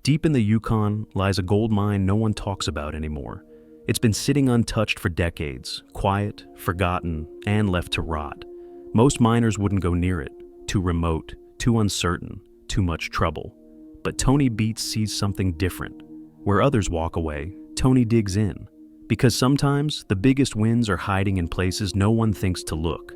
Deep in the Yukon lies a gold mine no one talks about anymore. It's been sitting untouched for decades, quiet, forgotten, and left to rot. Most miners wouldn't go near it. Too remote, too uncertain, too much trouble. But Tony BEETS sees something different. Where others walk away, Tony digs in. Because sometimes, the biggest wins are hiding in places no one thinks to look.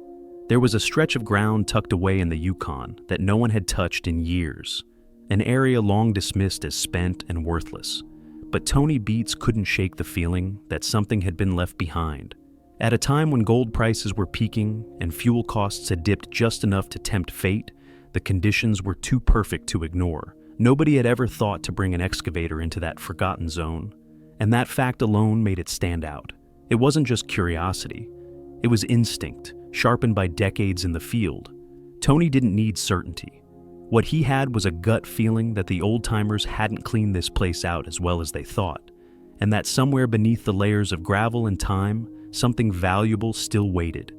There was a stretch of ground tucked away in the Yukon that no one had touched in years. An area long dismissed as spent and worthless. But Tony BEETS couldn't shake the feeling that something had been left behind. At a time when gold prices were peaking and fuel costs had dipped just enough to tempt fate, the conditions were too perfect to ignore. Nobody had ever thought to bring an excavator into that forgotten zone. And that fact alone made it stand out. It wasn't just curiosity. It was instinct, sharpened by decades in the field. Tony didn't need certainty. What he had was a gut feeling that the old-timers hadn't cleaned this place out as well as they thought, and that somewhere beneath the layers of gravel and time, something valuable still waited.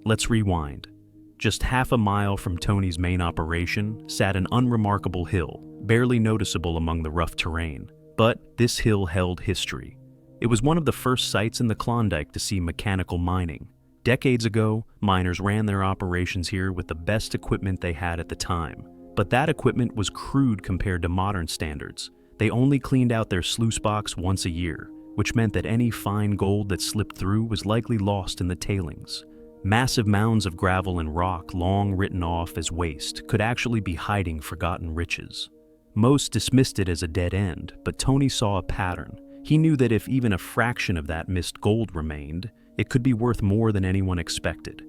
Let's rewind. Just half a mile from Tony's main operation sat an unremarkable hill, barely noticeable among the rough terrain. But this hill held history. It was one of the first sites in the Klondike to see mechanical mining. Decades ago, miners ran their operations here with the best equipment they had at the time. But that equipment was crude compared to modern standards. They only cleaned out their sluice box once a year, which meant that any fine gold that slipped through was likely lost in the tailings. Massive mounds of gravel and rock, long written off as waste, could actually be hiding forgotten riches. Most dismissed it as a dead end, but Tony saw a pattern. He knew that if even a fraction of that missed gold remained, it could be worth more than anyone expected.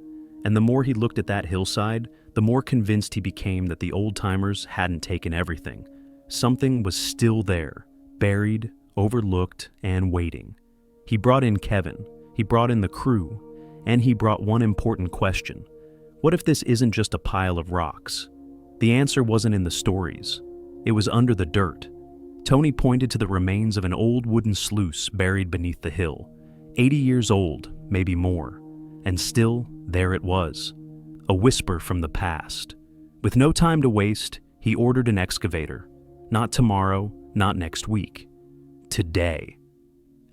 And the more he looked at that hillside, the more convinced he became that the old-timers hadn't taken everything. Something was still there, buried, overlooked, and waiting. He brought in Kevin, he brought in the crew, and he brought one important question. What if this isn't just a pile of rocks? The answer wasn't in the stories. It was under the dirt. Tony pointed to the remains of an old wooden sluice buried beneath the hill. 80 years old, maybe more. And still, there it was. A whisper from the past. With no time to waste, he ordered an excavator. Not tomorrow, not next week. Today.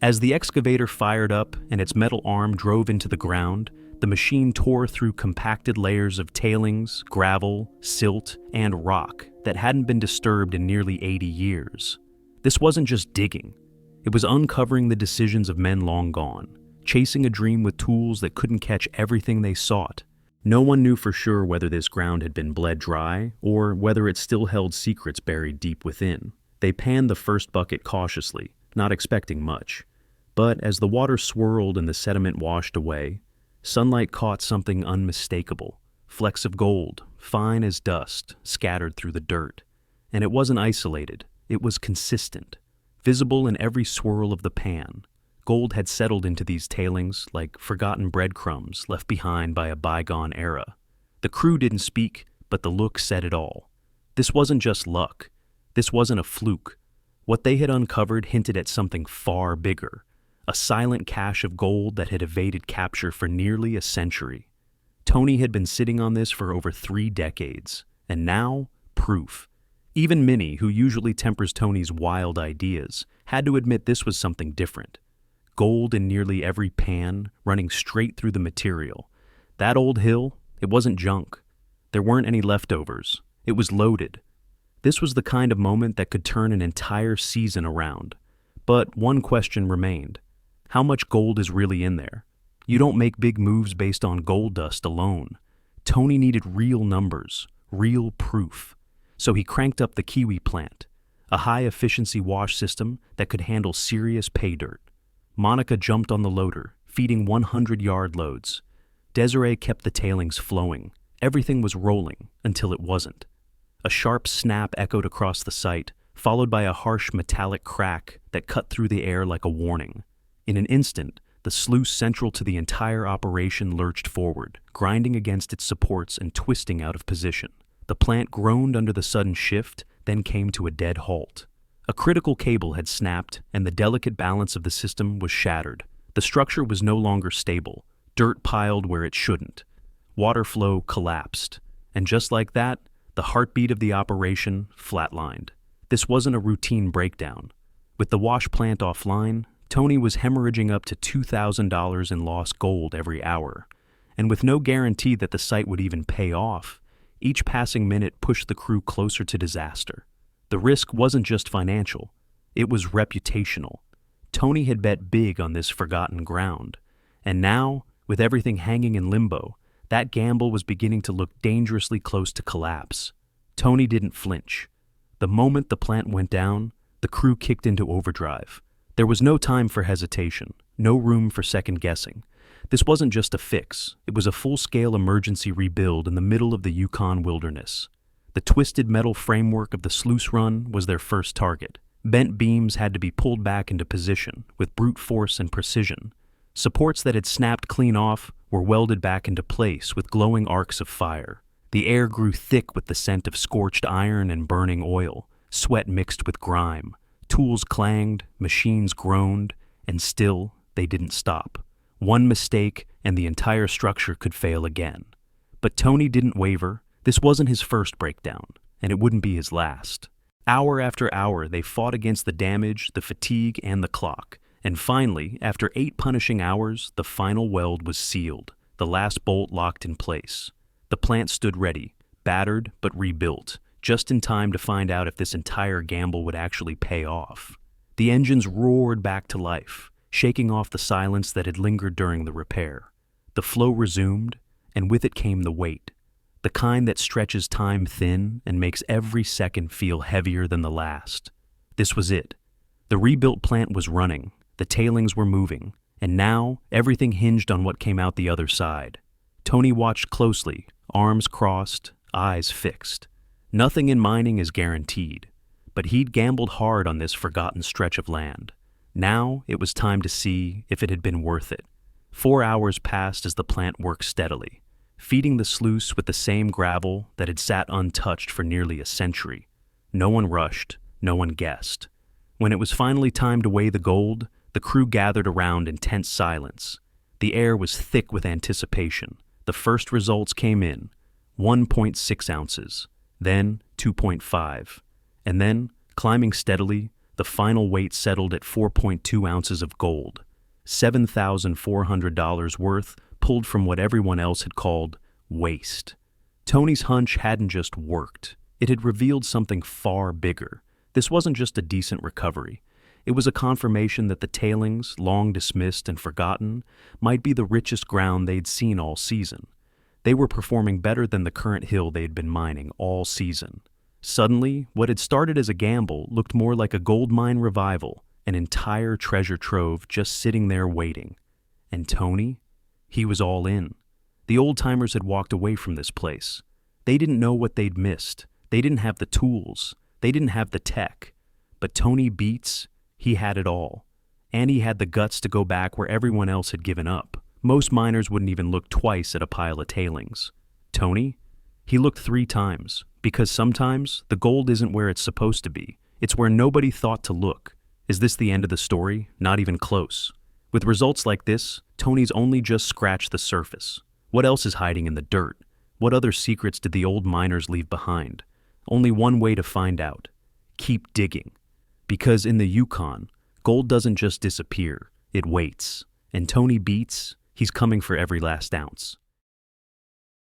As the excavator fired up and its metal arm drove into the ground, the machine tore through compacted layers of tailings, gravel, silt, and rock that hadn't been disturbed in nearly 80 years. This wasn't just digging. It was uncovering the decisions of men long gone, chasing a dream with tools that couldn't catch everything they sought. No one knew for sure whether this ground had been bled dry or whether it still held secrets buried deep within. They panned the first bucket cautiously, not expecting much. But as the water swirled and the sediment washed away, sunlight caught something unmistakable. Flecks of gold, fine as dust, scattered through the dirt. And it wasn't isolated, it was consistent, visible in every swirl of the pan. Gold had settled into these tailings like forgotten breadcrumbs left behind by a bygone era. The crew didn't speak, but the look said it all. This wasn't just luck. This wasn't a fluke. What they had uncovered hinted at something far bigger, a silent cache of gold that had evaded capture for nearly a century. Tony had been sitting on this for over 3 decades, and now, proof. Even Minnie, who usually tempers Tony's wild ideas, had to admit this was something different. Gold in nearly every pan, running straight through the material. That old hill, it wasn't junk. There weren't any leftovers. It was loaded. This was the kind of moment that could turn an entire season around. But one question remained. How much gold is really in there? You don't make big moves based on gold dust alone. Tony needed real numbers, real proof. So he cranked up the Kiwi plant, a high-efficiency wash system that could handle serious pay dirt. Monica jumped on the loader, feeding 100-yard loads. Desiree kept the tailings flowing. Everything was rolling until it wasn't. A sharp snap echoed across the site, followed by a harsh metallic crack that cut through the air like a warning. In an instant, the sluice central to the entire operation lurched forward, grinding against its supports and twisting out of position. The plant groaned under the sudden shift, then came to a dead halt. A critical cable had snapped, and the delicate balance of the system was shattered. The structure was no longer stable. Dirt piled where it shouldn't. Water flow collapsed. And just like that, the heartbeat of the operation flatlined. This wasn't a routine breakdown. With the wash plant offline, Tony was hemorrhaging up to $2,000 in lost gold every hour. And with no guarantee that the site would even pay off, each passing minute pushed the crew closer to disaster. The risk wasn't just financial, it was reputational. Tony had bet big on this forgotten ground. And now, with everything hanging in limbo, that gamble was beginning to look dangerously close to collapse. Tony didn't flinch. The moment the plant went down, the crew kicked into overdrive. There was no time for hesitation, no room for second guessing. This wasn't just a fix, it was a full-scale emergency rebuild in the middle of the Yukon wilderness. The twisted metal framework of the sluice run was their first target. Bent beams had to be pulled back into position with brute force and precision. Supports that had snapped clean off were welded back into place with glowing arcs of fire. The air grew thick with the scent of scorched iron and burning oil. Sweat mixed with grime. Tools clanged, machines groaned, and still they didn't stop. One mistake and the entire structure could fail again. But Tony didn't waver. This wasn't his first breakdown, and it wouldn't be his last. Hour after hour, they fought against the damage, the fatigue, and the clock. And finally, after 8 punishing hours, the final weld was sealed, the last bolt locked in place. The plant stood ready, battered but rebuilt, just in time to find out if this entire gamble would actually pay off. The engines roared back to life, shaking off the silence that had lingered during the repair. The flow resumed, and with it came the weight, the kind that stretches time thin and makes every second feel heavier than the last. This was it. The rebuilt plant was running, the tailings were moving, and now everything hinged on what came out the other side. Tony watched closely, arms crossed, eyes fixed. Nothing in mining is guaranteed, but he'd gambled hard on this forgotten stretch of land. Now it was time to see if it had been worth it. 4 hours passed as the plant worked steadily, feeding the sluice with the same gravel that had sat untouched for nearly a century. No one rushed, no one guessed. When it was finally time to weigh the gold, the crew gathered around in tense silence. The air was thick with anticipation. The first results came in, 1.6 ounces, then 2.5, and then, climbing steadily, the final weight settled at 4.2 ounces of gold, $7,400 worth pulled from what everyone else had called waste. Tony's hunch hadn't just worked, it had revealed something far bigger. This wasn't just a decent recovery. It was a confirmation that the tailings, long dismissed and forgotten, might be the richest ground they'd seen all season. They were performing better than the current hill they'd been mining all season. Suddenly, what had started as a gamble looked more like a gold mine revival, an entire treasure trove just sitting there waiting. And Tony? He was all in. The old-timers had walked away from this place. They didn't know what they'd missed. They didn't have the tools. They didn't have the tech. But Tony BEETS, he had it all. And he had the guts to go back where everyone else had given up. Most miners wouldn't even look twice at a pile of tailings. Tony? He looked 3 times, because sometimes the gold isn't where it's supposed to be. It's where nobody thought to look. Is this the end of the story? Not even close. With results like this, Tony's only just scratched the surface. What else is hiding in the dirt? What other secrets did the old miners leave behind? Only one way to find out. Keep digging. Because in the Yukon, gold doesn't just disappear, it waits. And Tony BEETS, he's coming for every last ounce.